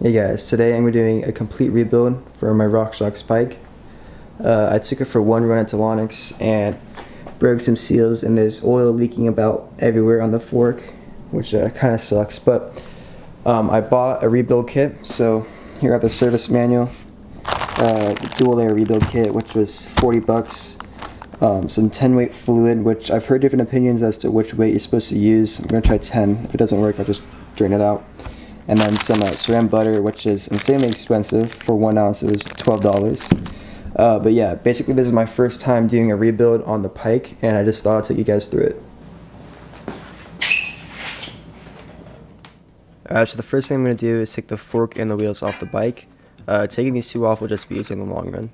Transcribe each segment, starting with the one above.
Hey guys, today I'm doing a complete rebuild for my RockShox Pike. I took it for one run at Telonics and broke some seals, and there's oil leaking about everywhere on the fork, which kind of sucks. But I bought a rebuild kit, so here I have the service manual, the Dual Air rebuild kit, which was 40 bucks. Some 10 weight fluid, which I've heard different opinions as to which weight you're supposed to use. I'm going to try 10. If it doesn't work, I'll just drain it out. And then some saran butter, which is insanely expensive. For 1 ounce, it was $12. But yeah, basically this is my first time doing a rebuild on the Pike, and I just thought I'd take you guys through it. So the first thing I'm going to do is take the fork and the wheels off the bike. Taking these two off will just be easier in the long run.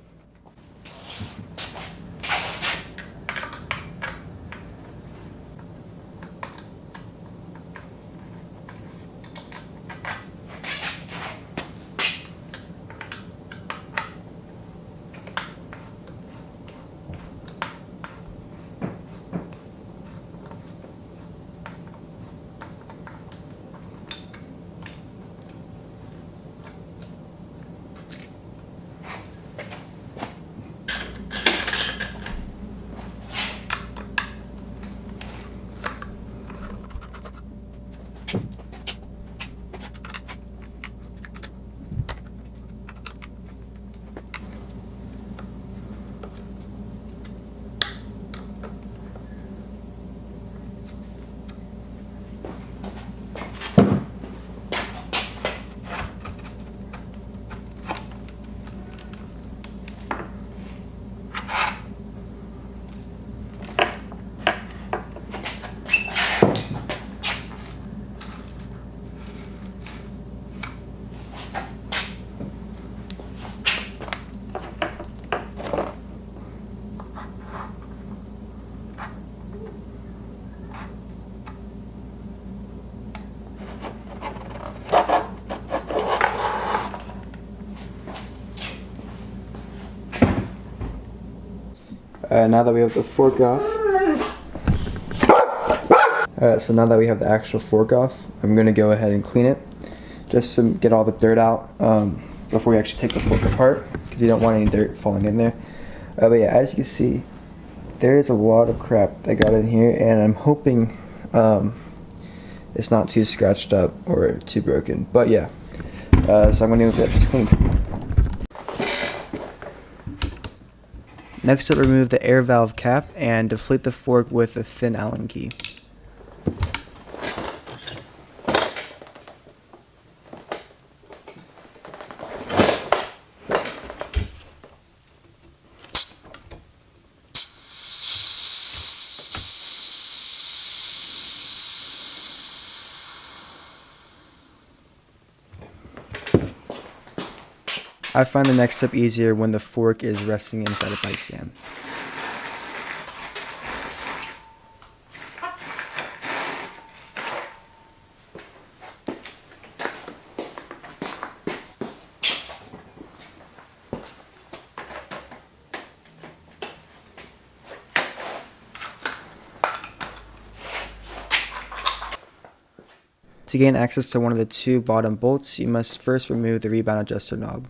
Now that we have the fork off, so now that we have the actual fork off, I'm going to go ahead and clean it, just to get all the dirt out before we actually take the fork apart, because you don't want any dirt falling in there. But yeah, as you can see, there is a lot of crap that got in here, and I'm hoping it's not too scratched up or too broken. But yeah, so I'm going to get this cleaned. Next up, remove the air valve cap and deflate the fork with a thin Allen key. I find the next step easier when the fork is resting inside a bike stand. To gain access to one of the two bottom bolts, you must first remove the rebound adjuster knob.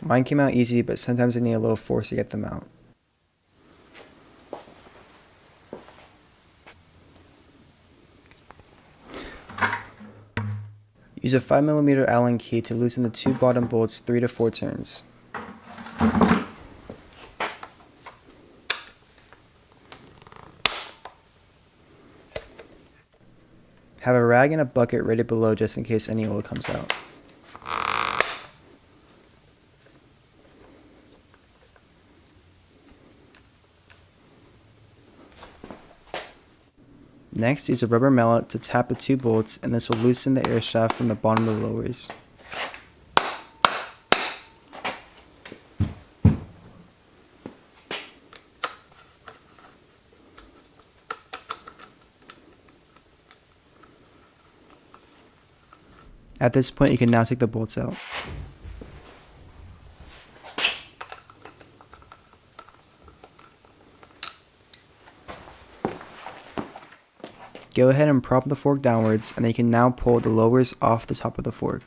Mine came out easy, but sometimes I need a little force to get them out. Use a 5mm Allen key to loosen the two bottom bolts 3 to 4 turns. Have a rag and a bucket ready below just in case any oil comes out. Next, use a rubber mallet to tap the two bolts, and this will loosen the air shaft from the bottom of the lowers. At this point, you can now take the bolts out. go ahead and prop the fork downwards, and then you can now pull the lowers off the top of the fork.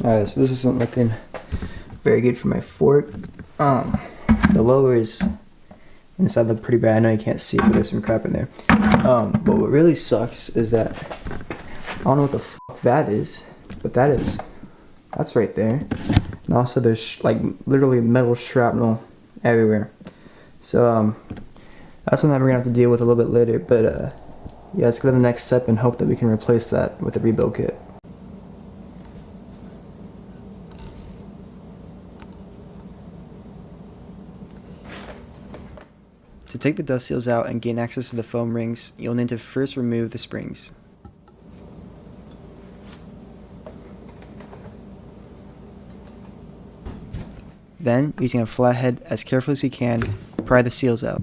Alright, so this isn't looking very good for my fork. The lowers inside look pretty bad. I know you can't see it, but there's some crap in there. But what really sucks is that I don't know what the fuck that is, but that is. That's right there. And also there's like literally metal shrapnel everywhere. So that's something we're gonna have to deal with a little bit later. But yeah, let's go to the next step and hope that we can replace that with a rebuild kit. To take the dust seals out and gain access to the foam rings, you'll need to first remove the springs. Then, using a flathead as carefully as you can, pry the seals out.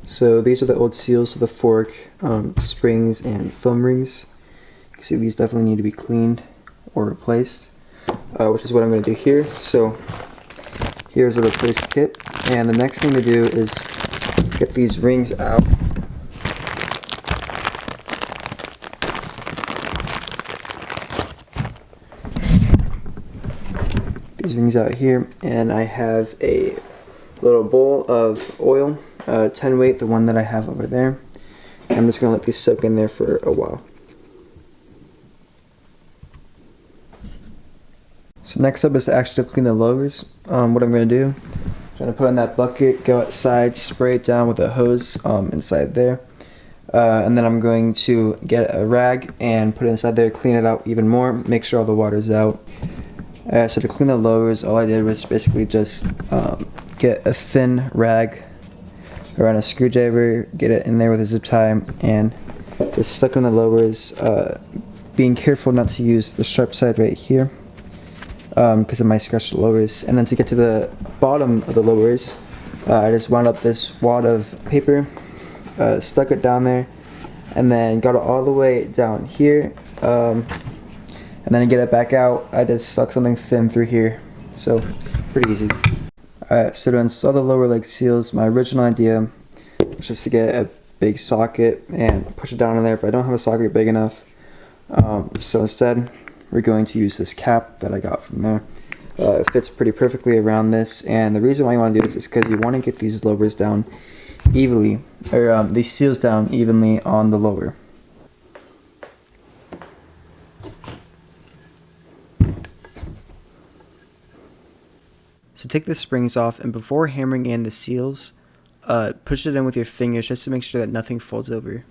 So these are the old seals of the fork, springs and foam rings. You can see these definitely need to be cleaned or replaced, which is what I'm going to do here. So here's a replace kit, and the next thing to do is get these rings out. These rings out here, and I have a little bowl of oil. 10 weight, the one that I have over there. And I'm just going to let these soak in there for a while. So next up is to actually clean the lowers. What I'm going to do, I'm going to put in that bucket, go outside, spray it down with a hose inside there. And then I'm going to get a rag and put it inside there, clean it out even more, make sure all the water's out. So to clean the lowers, all I did was basically just get a thin rag around a screwdriver, get it in there with a zip tie, and just stuck on the lowers, being careful not to use the sharp side right here because it might scratch the lowers. And then to get to the bottom of the lowers, I just wound up this wad of paper, stuck it down there, and then got it all the way down here, and then to get it back out, I just stuck something thin through here. So pretty easy. Alright, so to install the lower leg seals, my original idea was just to get a big socket and push it down in there, but I don't have a socket big enough. So instead, we're going to use this cap that I got from there. It fits pretty perfectly around this, and the reason why you want to do this is because you want to get these lowers down evenly, or these seals down evenly on the lower. So take the springs off, and before hammering in the seals, push it in with your fingers just to make sure that nothing folds over.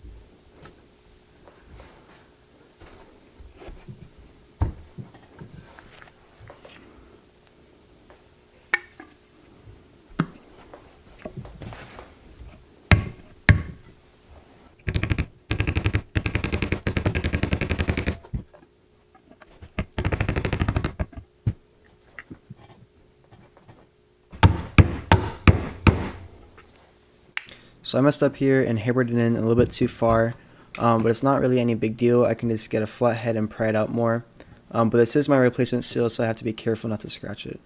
So I messed up here and hammered it in a little bit too far, but it's not really any big deal. I can just get a flat head and pry it out more. But this is my replacement seal, so I have to be careful not to scratch it.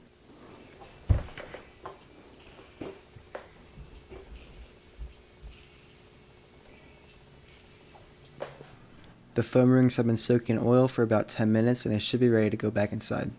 The foam rings have been soaking in oil for about 10 minutes, and they should be ready to go back inside.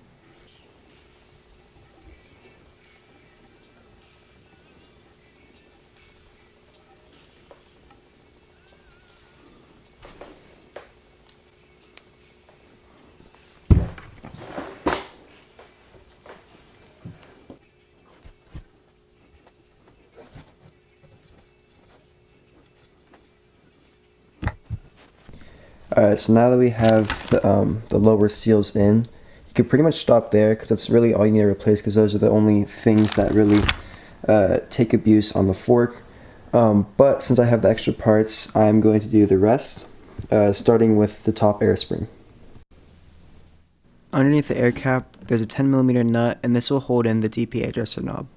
Alright, so now that we have the lower seals in, you can pretty much stop there because that's really all you need to replace, because those are the only things that really take abuse on the fork. But since I have the extra parts, I'm going to do the rest, starting with the top air spring. Underneath the air cap, there's a 10mm nut, and this will hold in the DPA adjuster knob.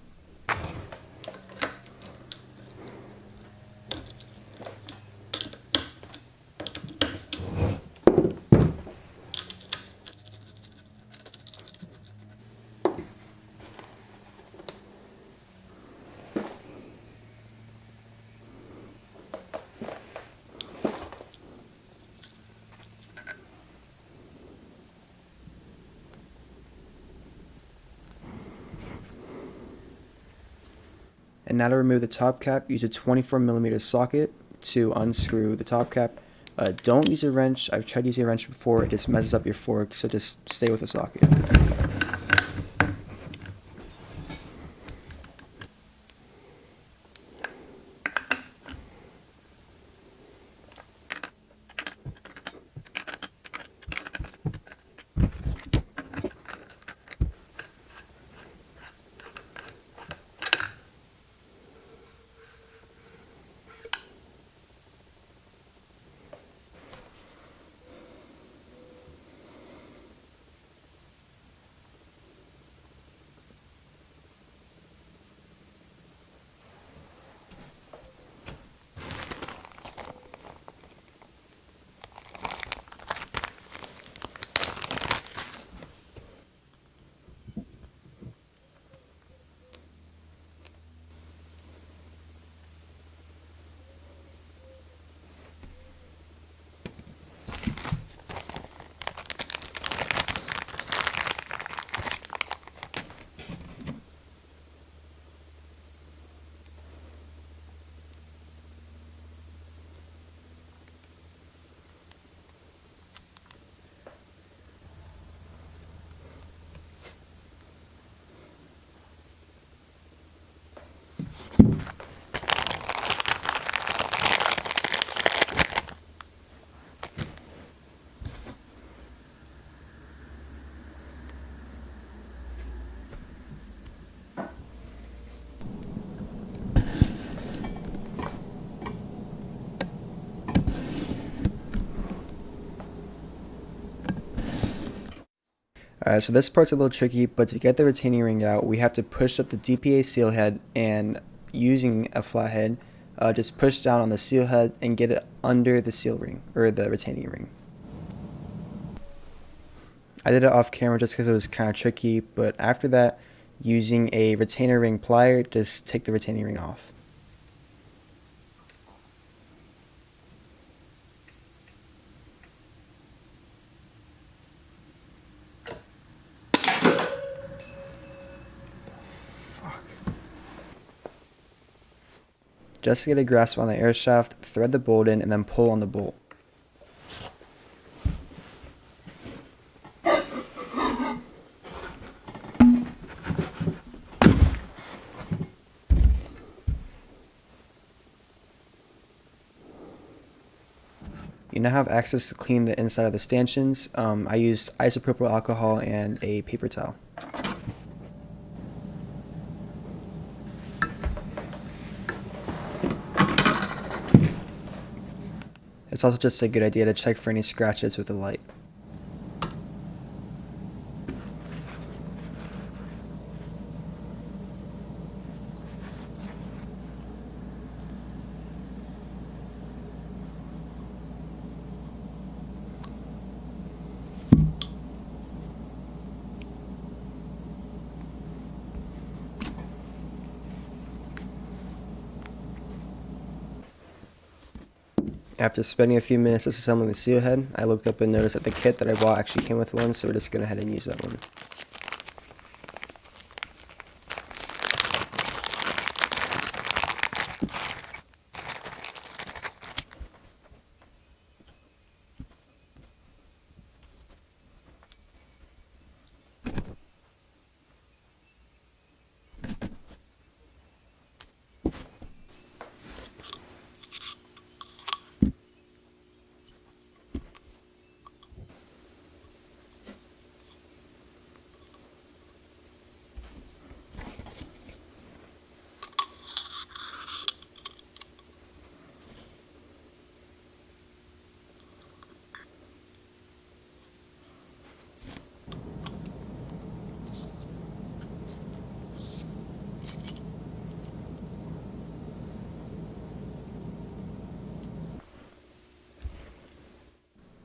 And now to remove the top cap, use a 24mm socket to unscrew the top cap. Don't use a wrench. I've tried using a wrench before. It just messes up your fork, so just stay with the socket. Alright, so this part's a little tricky, but to get the retaining ring out, we have to push up the DPA seal head, and using a flathead, just push down on the seal head and get it under the seal ring, or the retaining ring. I did it off camera just because it was kind of tricky, but after that, using a retainer ring plier, just take the retaining ring off. Just to get a grasp on the air shaft, thread the bolt in and then pull on the bolt. You now have access to clean the inside of the stanchions. I used isopropyl alcohol and a paper towel. It's also just a good idea to check for any scratches with the light. After spending a few minutes disassembling the seal head, I looked up and noticed that the kit that I bought actually came with one, so we're just going to go ahead and use that one.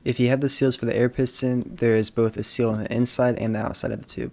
If you have the seals for the air piston, there is both a seal on the inside and the outside of the tube.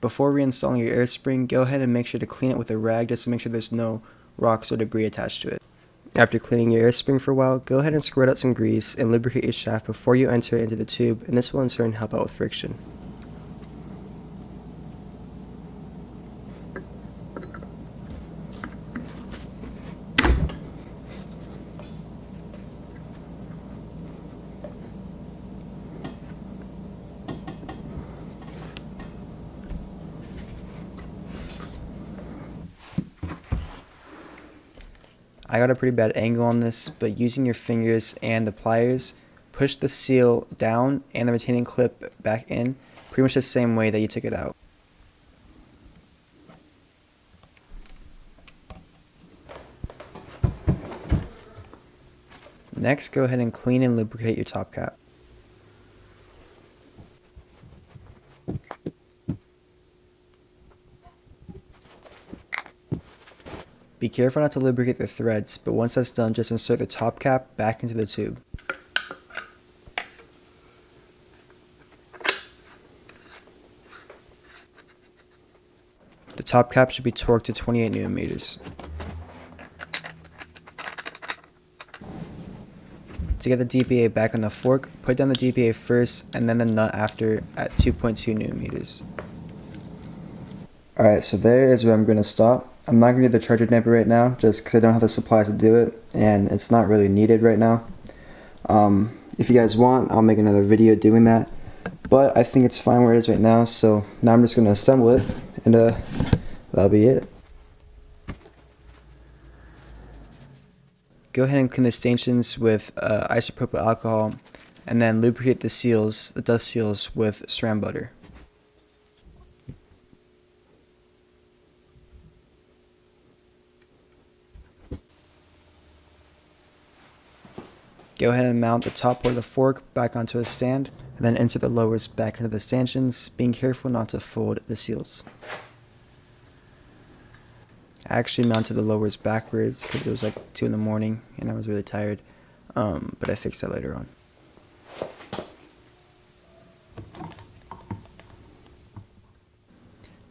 Before reinstalling your air spring, go ahead and make sure to clean it with a rag just to make sure there's no rocks or debris attached to it. After cleaning your air spring for a while, go ahead and squirt out some grease and lubricate your shaft before you enter it into the tube, and this will in turn help out with friction. I got a pretty bad angle on this, but using your fingers and the pliers, push the seal down and the retaining clip back in, pretty much the same way that you took it out. Next, go ahead and clean and lubricate your top cap. Be careful not to lubricate the threads, but once that's done, just insert the top cap back into the tube. The top cap should be torqued to 28 Newton meters. To get the DPA back on the fork, put down the DPA first and then the nut after at 2.2 Newton meters. Alright, so there is where I'm going to stop. I'm not going to do the charger damper right now just because I don't have the supplies to do it and it's not really needed right now. If you guys want, I'll make another video doing that, but I think it's fine where it is right now, so now I'm just going to assemble it and that'll be it. Go ahead and clean the stanchions with isopropyl alcohol and then lubricate the seals, the dust seals, with SRAM butter. Go ahead and mount the top part of the fork back onto a stand, and then insert the lowers back into the stanchions, being careful not to fold the seals. I actually mounted the lowers backwards because it was like 2 in the morning and I was really tired, but I fixed that later on.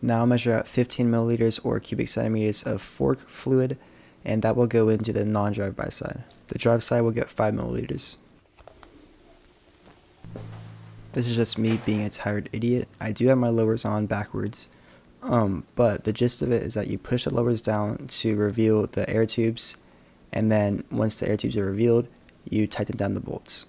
Now I'll measure out 15 milliliters or cubic centimeters of fork fluid, and that will go into the non-drive-by side. The drive side will get 5 milliliters. This is just me being a tired idiot. I do have my lowers on backwards, but the gist of it is that you push the lowers down to reveal the air tubes, and then once the air tubes are revealed, you tighten down the bolts.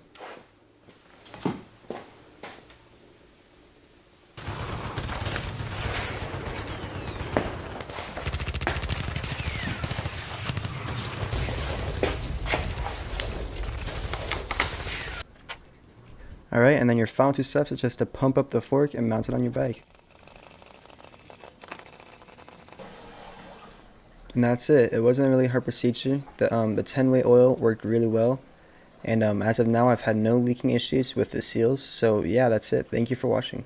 Alright, and then your final 2 steps is just to pump up the fork and mount it on your bike. And that's it. It wasn't a really hard procedure. The 10-way oil worked really well. And as of now, I've had no leaking issues with the seals. So yeah, that's it. Thank you for watching.